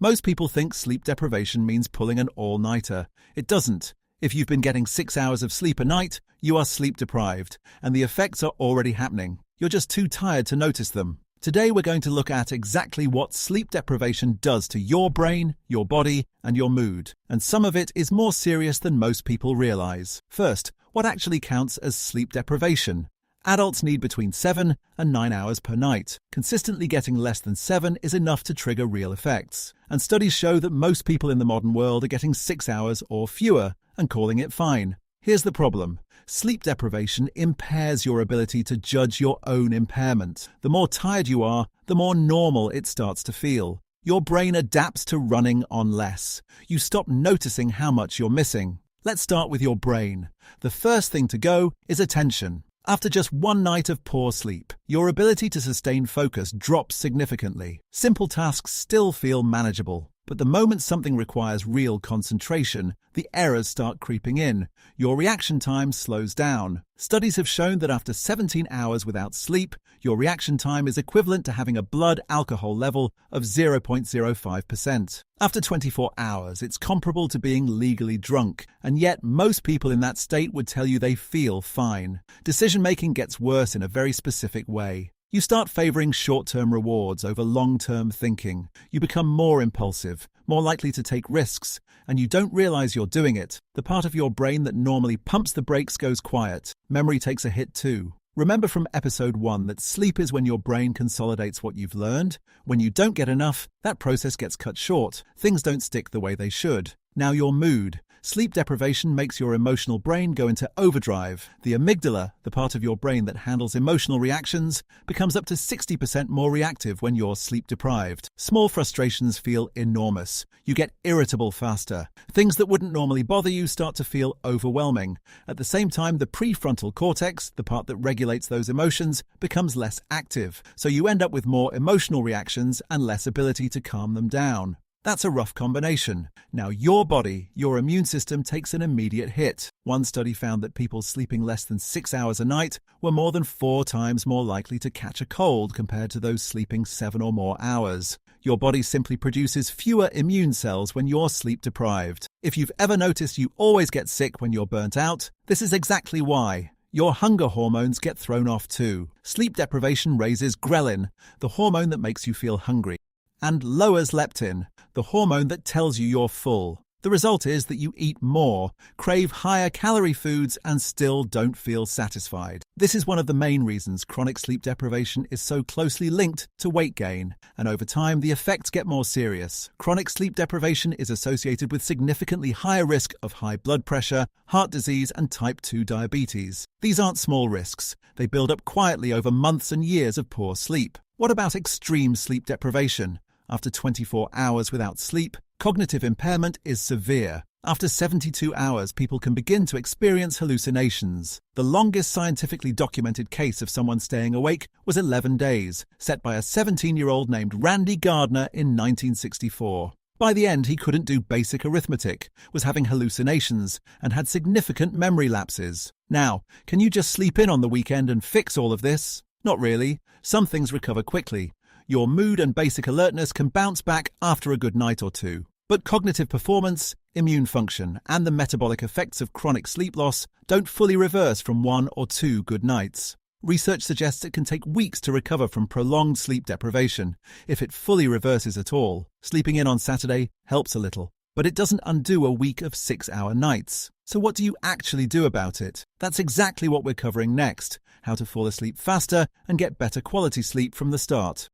Most people think sleep deprivation means pulling an all-nighter. It doesn't. If you've been getting 6 hours of sleep a night, you are sleep deprived, and the effects are already happening. You're just too tired to notice them. Today we're going to look at exactly what sleep deprivation does to your brain, your body, and your mood. And some of it is more serious than most people realize. First, what actually counts as sleep deprivation? Adults need between 7 and 9 hours per night. Consistently getting less than 7 is enough to trigger real effects. And studies show that most people in the modern world are getting 6 hours or fewer and calling it fine. Here's the problem. Sleep deprivation impairs your ability to judge your own impairment. The more tired you are, the more normal it starts to feel. Your brain adapts to running on less. You stop noticing how much you're missing. Let's start with your brain. The first thing to go is attention. After just one night of poor sleep, your ability to sustain focus drops significantly. Simple tasks still feel manageable, but the moment something requires real concentration, the errors start creeping in. Your reaction time slows down. Studies have shown that after 17 hours without sleep, your reaction time is equivalent to having a blood alcohol level of 0.05%. After 24 hours, it's comparable to being legally drunk, and yet most people in that state would tell you they feel fine. Decision-making gets worse in a very specific way. You start favoring short-term rewards over long-term thinking. You become more impulsive, more likely to take risks, and you don't realize you're doing it. The part of your brain that normally pumps the brakes goes quiet. Memory takes a hit too. Remember from episode 1 that sleep is when your brain consolidates what you've learned. When you don't get enough, that process gets cut short. Things don't stick the way they should. Now your mood. Sleep deprivation makes your emotional brain go into overdrive. The amygdala, the part of your brain that handles emotional reactions, becomes up to 60% more reactive when you're sleep deprived. Small frustrations feel enormous. You get irritable faster. Things that wouldn't normally bother you start to feel overwhelming. At the same time, the prefrontal cortex, the part that regulates those emotions, becomes less active. So you end up with more emotional reactions and less ability to calm them down. That's a rough combination. Now your body, your immune system takes an immediate hit. One study found that people sleeping less than 6 hours a night were more than 4 times more likely to catch a cold compared to those sleeping 7 or more hours. Your body simply produces fewer immune cells when you're sleep deprived. If you've ever noticed you always get sick when you're burnt out, this is exactly why. Your hunger hormones get thrown off too. Sleep deprivation raises ghrelin, the hormone that makes you feel hungry, and lowers leptin, the hormone that tells you you're full. The result is that you eat more, crave higher calorie foods, and still don't feel satisfied. This is one of the main reasons chronic sleep deprivation is so closely linked to weight gain, and over time the effects get more serious. Chronic sleep deprivation is associated with significantly higher risk of high blood pressure, heart disease, and type 2 diabetes. These aren't small risks. They build up quietly over months and years of poor sleep. What about extreme sleep deprivation? After 24 hours without sleep, cognitive impairment is severe. After 72 hours, people can begin to experience hallucinations. The longest scientifically documented case of someone staying awake was 11 days, set by a 17-year-old named Randy Gardner in 1964. By the end, he couldn't do basic arithmetic, was having hallucinations, and had significant memory lapses. Now, can you just sleep in on the weekend and fix all of this? Not really. Some things recover quickly. Your mood and basic alertness can bounce back after a good night or two. But cognitive performance, immune function, and the metabolic effects of chronic sleep loss don't fully reverse from 1 or 2 good nights. Research suggests it can take weeks to recover from prolonged sleep deprivation, if it fully reverses at all. Sleeping in on Saturday helps a little, but it doesn't undo a week of 6-hour nights. So what do you actually do about it? That's exactly what we're covering next: how to fall asleep faster and get better quality sleep from the start.